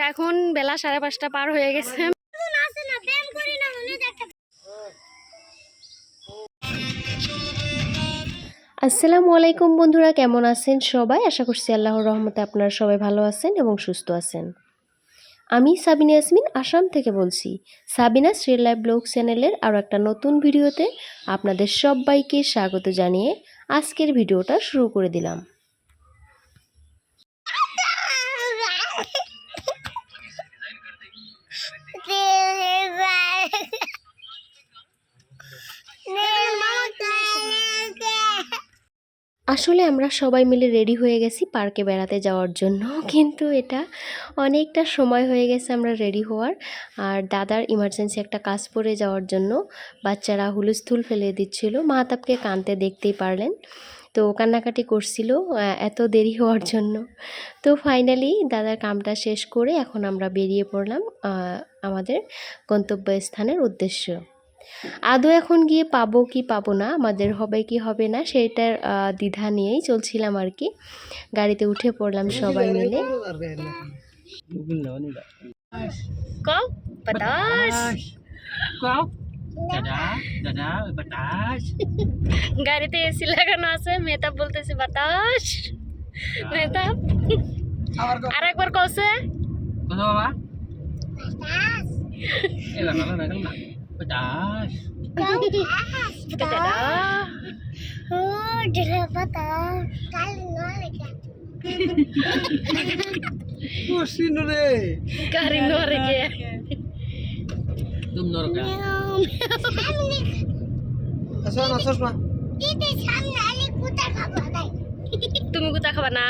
এখন বেলা 5:30 পার হয়ে গেছে। আসসালামু আলাইকুম বন্ধুরা, কেমন আছেন সবাই? আশা করছি আল্লাহর রহমতে আপনারা সবাই ভালো আছেন এবং সুস্থ আছেন। আমি সাবিনা ইয়াসমিন আসাম থেকে বলছি। সাবিনা রিয়েল লাইফ ব্লগ চ্যানেলের আরও একটা নতুন ভিডিওতে আপনাদের সবাইকে স্বাগত জানিয়ে আজকের ভিডিওটা শুরু করে দিলাম। আসলে আমরা সবাই মিলে রেডি হয়ে গেছি পার্কে বেড়াতে যাওয়ার জন্য, কিন্তু এটা অনেকটা সময় হয়ে গেছে আমরা রেডি হওয়ার। আর দাদার ইমার্জেন্সি একটা কাজ পড়ে যাওয়ার জন্য বাচ্চারা হুলস্থুল ফেলে দিচ্ছিল। মাহতাবকে কাঁদতে দেখতেই পারলেন, তো কান্নাকাটি করছিল এত দেরি হওয়ার জন্য। তো ফাইনালি দাদার কামটা শেষ করে এখন আমরা বেরিয়ে পড়লাম আমাদের গন্তব্যস্থানের উদ্দেশ্য। আদৌ এখন গিয়ে পাবো কি পাবো না, আমাদের হবে কি হবে না সেটার দ্বিধা নিয়েই চলছিলাম আর কি। গাড়িতে উঠে পড়লাম সবাই মিলে। গাড়িতে এসি লাগানো আছে, মেহতাব বলতেছে বাতাস। মেহতাব আর একবার কসে বাতাস। তুমি কোথা খাবা না?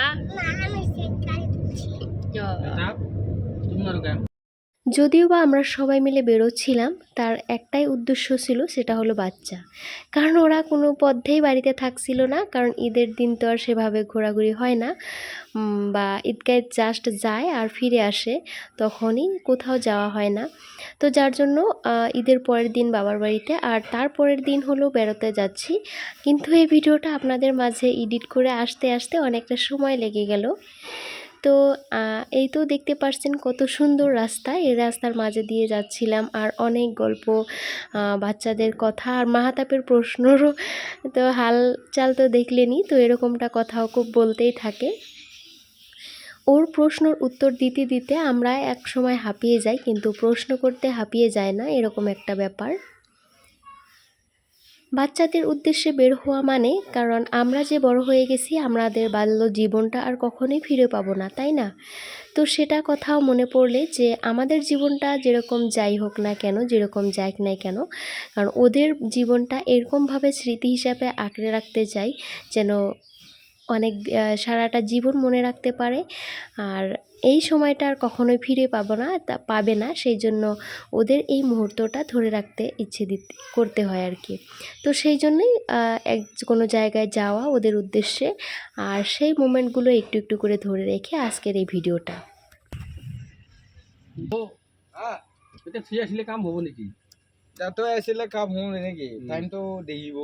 যদিও বা আমরা সবাই মিলে বেরোচ্ছিলাম, তার একটাই উদ্দেশ্য ছিল, সেটা হলো বাচ্চা। কারণ ওরা কোনো পথেই বাড়িতে থাকছিল না, কারণ ঈদের দিন তো আর সেভাবে ঘোরাঘুরি হয় না, বা ঈদগায় জাস্ট যায় আর ফিরে আসে, তখনই কোথাও যাওয়া হয় না। তো যার জন্য ঈদের পরের দিন বাবার বাড়িতে, আর তার পরের দিন হলো বেরোতে যাচ্ছি। কিন্তু এই ভিডিওটা আপনাদের মাঝে এডিট করে আসতে আসতে অনেকটা সময় লেগে গেল। তো এই তো দেখতে পাচ্ছেন কত সুন্দর রাস্তা, এই রাস্তার মাঝে দিয়ে যাচ্ছিলাম, আর অনেক গল্প, বাচ্চাদের কথা আর মাহতাবের প্রশ্নরও তো হালচাল তো দেখলেনি, তো এরকমটা কথাও খুব বলতেই থাকে। ওর প্রশ্নর উত্তর দিতে দিতে আমরা এক সময় হাঁপিয়ে যাই, কিন্তু প্রশ্ন করতে হাঁপিয়ে যায় না, এরকম একটা ব্যাপার। বাচ্চাদের উদ্দেশ্যে বের হওয়া মানে, কারণ আমরা যে বড় হয়ে গেছি, আমাদের বাল্য জীবনটা আর কখনোই ফিরে পাবো না, তাই না? তো সেটা কথাও মনে পড়লে যে আমাদের জীবনটা যেরকম যাই হোক না কেন, যেরকম যাক না কেন, কারণ ওদের জীবনটা এরকমভাবে স্মৃতি হিসাবে আঁকড়ে রাখতে চাই যেন অনেক সারাটা জীবন মনে রাখতে পারে। আর এই সময়টা আর কখনোই ফিরে পাবে না, সেই জন্য ওদের এই মুহূর্তটা ধরে রাখতে করতে হয় আর কি। তো সেই জন্যই কোনো জায়গায় যাওয়া ওদের উদ্দেশ্যে, আর সেই মোমেন্টগুলো একটু একটু করে ধরে রেখে আজকের এই ভিডিওটা। কাম হব নেকি? কাম হব নেকি? টাইমটো দেখিব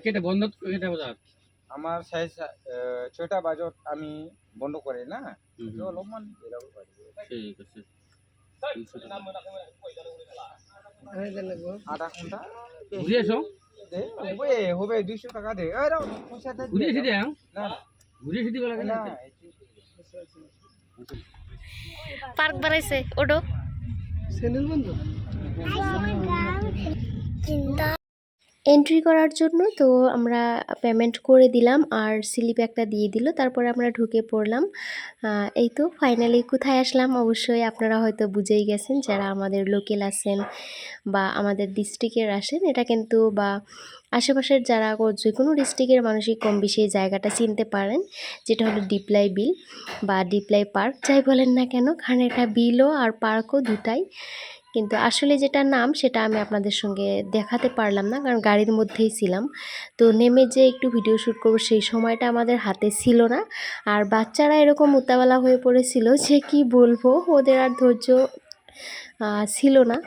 কেইটা বন্ধ, কেইটা বজাত? আমার 6টা বাজত আমি বন্ধ করে না, অলপমান ঠিক আছে। আধা ঘন্টা ঘুরে আসো, হবে 200 টাকা দে। ঘুরে এসে দেয় না, ঘুরে এসে দিবে লাগে না। পার্ক বানাইছে ওডো চ্যানেল বন্ধ। এন্ট্রি করার জন্য তো আমরা পেমেন্ট করে দিলাম, আর স্লিপ একটা দিয়ে দিল, তারপরে আমরা ঢুকে পড়লাম। এই তো ফাইনালি কোথায় আসলাম, অবশ্যই আপনারা হয়তো বুঝেই গেছেন যারা আমাদের লোকাল আছেন বা আমাদের ডিস্ট্রিক্টের আসেন, এটা কিন্তু বা আশেপাশের যারা যে কোনো ডিস্ট্রিক্টের মানুষই কম বেশি এই জায়গাটা চিনতে পারেন, যেটা হলো ডিপলাই বিল বা ডিপলাই পার্ক যাই বলেন না কেন, কারণ এটা বিলও আর পার্কও দুটাই, কিন্তু আসলে যেটা নাম সেটা আমি আপনাদের সঙ্গে দেখাতে পারলাম না, কারণ গাড়ির মধ্যেই ছিলাম। তো নেমে যে একটু ভিডিও শ্যুট করবো সেই সময়টা আমাদের হাতে ছিল না, আর বাচ্চারা এরকম উত্তাবালা হয়ে পড়েছিল যে কি বলবো, ওদের আর ধৈর্য ছিল না।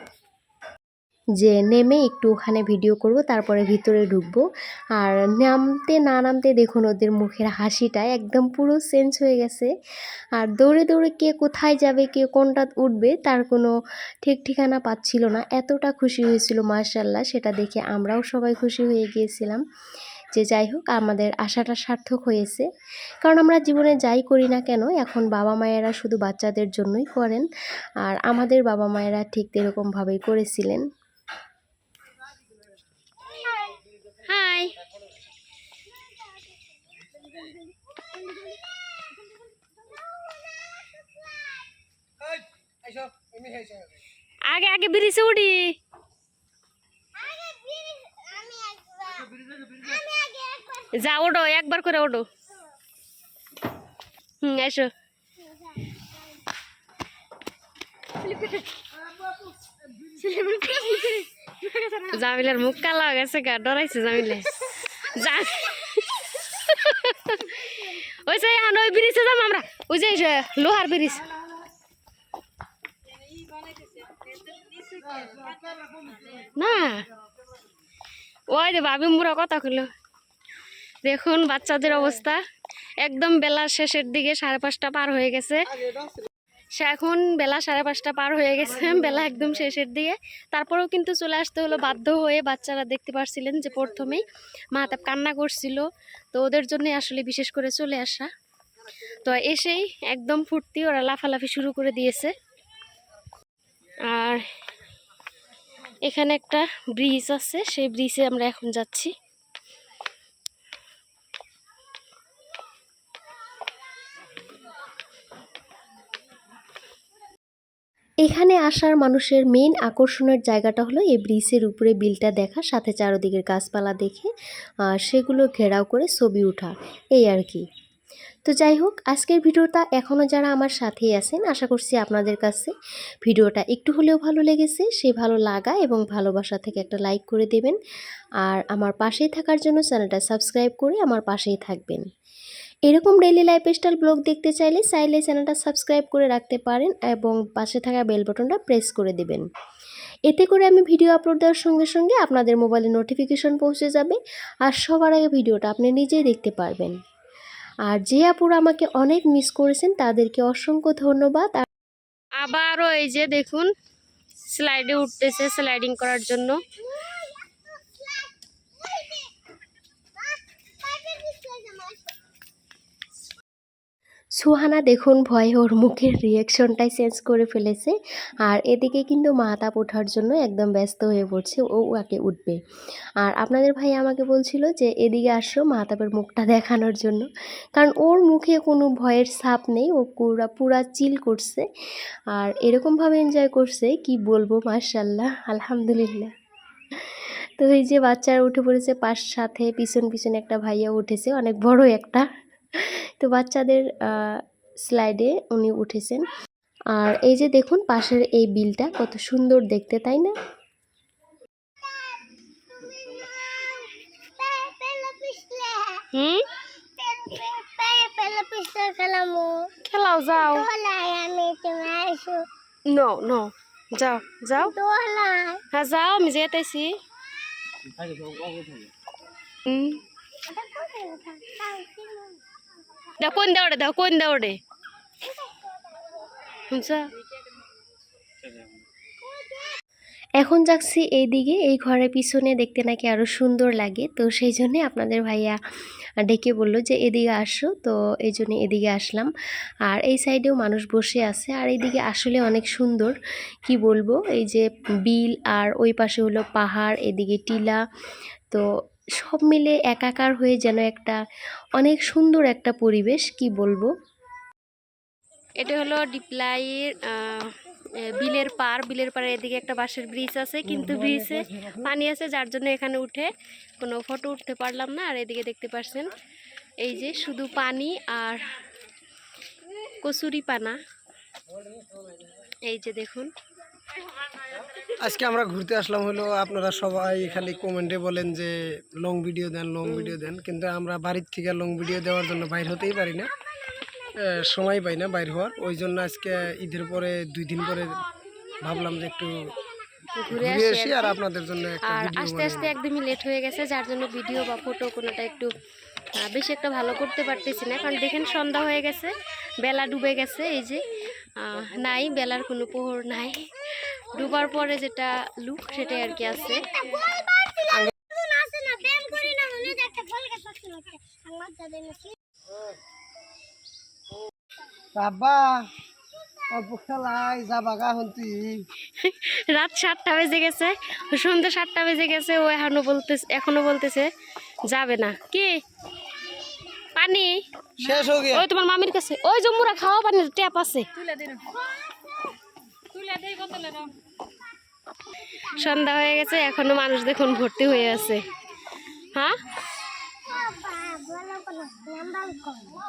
যে নেমে একটু ওখানে ভিডিও করব, তারপরে ভিতরে ঢুকবো। আর নামতে না নামতে দেখুন ওদের মুখের হাসিটা একদম পুরো চেঞ্জ হয়ে গেছে। আর দৌড়ে দৌড়ে কে কোথায় যাবে, কে কোনটা উঠবে তার কোনো ঠিক ঠিকানা পাচ্ছিল না। এতটা খুশি হয়েছিল মাশাআল্লাহ, সেটা দেখে আমরাও সবাই খুশি হয়ে গিয়েছিলাম। যে যাই হোক, আমাদের আশাটা সার্থক হয়েছে। কারণ আমরা জীবনে যাই করি না কেন, এখন বাবা মায়েরা শুধু বাচ্চাদের জন্যই করেন, আর আমাদের বাবা মায়েরা ঠিক এরকমভাবেই করেছিলেন। হাই, আগে আগে ব্রিজে উঠি। যা ওঠো, একবার করে ওঠো। এসো। জামিলার মুখ কালা হয়ে গেছে, গা ডরাইছে জামিলে। যা ওই যে ওই ব্রিজে যাম আমরা, ওই যে লোহার ব্রিজ। না ওই রে ভাবি মুরা কথা কইলো। দেখুন বাচ্চাদের অবস্থা, একদম বেলা শেষের দিকে, 5:30 পার হয়ে গেছে। এখন বেলা 5:30 পার হয়ে গেছে, বেলা একদম শেষের দিকে। তারপরেও কিন্তু চলে আসতে হলো বাধ্য হয়ে। বাচ্চারা দেখতে পারছিলেন যে প্রথমেই মাহতাব কান্না করছিল, তো ওদের জন্য আসলে বিশেষ করে চলে আসা। তো এসেই একদম ফুর্তি, ওরা লাফালাফি শুরু করে দিয়েছে। আর এখানে একটা ব্রিজ আছে, সেই ব্রিজে আমরা এখন যাচ্ছি। এখানে আসার মানুষের মেইন আকর্ষণের জায়গাটা হলো এই ব্রিজের উপরে বিলটা দেখা, সাথে চারদিকের গাছপালা দেখে সেগুলো ঘেরাও করে ছবি ওঠা, এই আর কি। তো যাই হোক, আজকের ভিডিওটা এখনও যারা আমার সাথেই আছেন, আশা করছি আপনাদের কাছে ভিডিওটা একটু হলেও ভালো লেগেছে। সেই ভালো লাগা এবং ভালোবাসা থেকে একটা লাইক করে দেবেন, আর আমার পাশেই থাকার জন্য চ্যানেলটা সাবস্ক্রাইব করে আমার পাশেই থাকবেন। এরকম ডেইলি লাইফস্টাইল ব্লগ দেখতে চাইলে চ্যানেলটা সাবস্ক্রাইব করে রাখতে পারেন এবং পাশে থাকা বেল বাটনটা প্রেস করে দেবেন। এতে করে আমি ভিডিও আপলোড দেওয়ার সঙ্গে সঙ্গে আপনাদের মোবাইলে নোটিফিকেশন পৌঁছে যাবে, আর সবার আগে ভিডিওটা আপনি নিজেই দেখতে পারবেন। আর যে আপুরা আমাকে অনেক মিস করেছেন তাদেরকে অসংখ্য ধন্যবাদ। আবারও এই যে দেখুন স্লাইডে উঠতেছে স্লাইডিং করার জন্য। সুহানা দেখুন ভয়ে ওর মুখের রিয়াকশনটাই চেঞ্জ করে ফেলেছে। আর এদিকে কিন্তু মাহতাব ওঠার জন্য একদম ব্যস্ত হয়ে পড়ছে, ও ওকে উঠবে। আর আপনাদের ভাই আমাকে বলছিল যে এদিকে আসো মাহতাবের মুখটা দেখানোর জন্য, কারণ ওর মুখে কোনো ভয়ের ছাপ নেই, ও পুরা চিল করছে আর এরকমভাবে এনজয় করছে কি বলবো, মাশাআল্লাহ আলহামদুলিল্লাহ। তো এই যে বাচ্চারা উঠে পড়েছে, সাথে পিছন পিছনে একটা ভাইয়া উঠেছে, অনেক বড় একটা। তো বাচ্চাদের স্লাইডে উনি উঠেছেন। আর এই যে দেখুন পাশের এই বিলটা কত সুন্দর দেখতে, তাই না? খেলাও যাও, নো নো যাও যাও, হ্যাঁ যাও, আমি যেতেছি। দাও কোন দাও রে, দাও কোন দাও রে, এখন যাচ্ছি এইদিকে, এই ঘরের পিছনে দেখতে নাকি আরও সুন্দর লাগে, তো সেই জন্যে আপনাদের ভাইয়া ডেকে বলল যে এদিকে আসো, তো এই জন্যে এদিকে আসলাম। আর এই সাইডেও মানুষ বসে আছে, আর এইদিকে আসলে অনেক সুন্দর, কি বলবো, এই যে বিল আর ওই পাশে হলো পাহাড়, এদিকে টিলা, তো সব মিলে একাকার হয়ে যেন একটা অনেক সুন্দর একটা পরিবেশ, কি বলবো। এটা হলো ডিপলাইয়ের বিলের পাড়ে এদিকে একটা বাঁশের ব্রিজ আছে, কিন্তু ব্রিজে পানি আছে, যার জন্য এখানে উঠে কোনো ফটো উঠতে পারলাম না। আর এদিকে দেখতে পাচ্ছেন এই যে শুধু পানি আর কচুরি পানা, এই যে দেখুন। আজকে আমরা ঘুরতে আসলাম হলো, আপনারা সবাই খালি কমেন্টে বলেন যে লং ভিডিও দেন, কিন্তু আমরা বাড়ির থেকে লং ভিডিও দেওয়ার জন্য বাইর হতেই পারি না, সময় পাই না বাইর হওয়ার। ওই জন্য আজকে ঈদের পরে 2 দিন পরে ভাবলাম যে একটু ঘুরে ঘুরে আসি আসি আর আর কি। আপনাদের জন্য একটা আর ভিডিও আস্তে আস্তে একদমই লেট হয়ে গেছে, যার জন্য ভিডিও বা ফটো কোনোটা একটু বেশি একটা ভালো করতে পারতেছি না, কারণ দেখেন সন্ধ্যা হয়ে গেছে, বেলা ডুবে গেছে। এই যে নাই, বেলার কোনো প্রহর নাই, ডুবার পরে যেটা লুক সেটাই আর কি আছে। বাবা অল্প খেলাই যা বাগা হন্তি রাত 7টা বেজে গেছে, সন্ধ্যা 7টা বেজে গেছে, ও এখনো বলতেছে যাবে না। কি পানি? শেষ হয়ে গিয়া ওই তোমার মামির কাছে ওই জম্মুরা খাওয়া পানির ট্যাপ আছে। সন্ধ্যা হয়ে গেছে, এখনো মানুষ দেখুন ভর্তি হয়ে আছে। হ্যাঁ,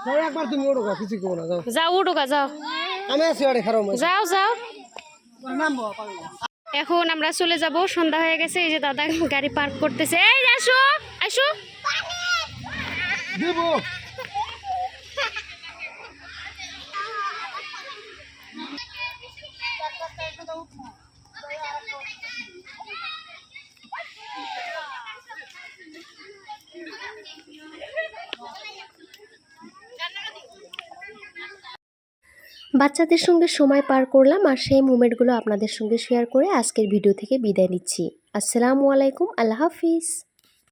যাও একবার তুমি ওড়ো গা, কিছু কেউ না, যাও যাও উঠোকা যাও, আমি আছি আরে খারাপ যাও যাও। নামবো এখন আমরা চলে যাব, সন্ধ্যা হয়ে গেছে। এই যে দাদা গাড়ি পার্ক করতেছে, এই আসো আসো। দেবো বাচ্চাদের সঙ্গে সময় পার করলাম, আর সেই মোমেন্টগুলো আপনাদের সঙ্গে শেয়ার করে আজকের ভিডিও থেকে বিদায় নিচ্ছি। আসসালামু আলাইকুম, আল্লাহ হাফিজ।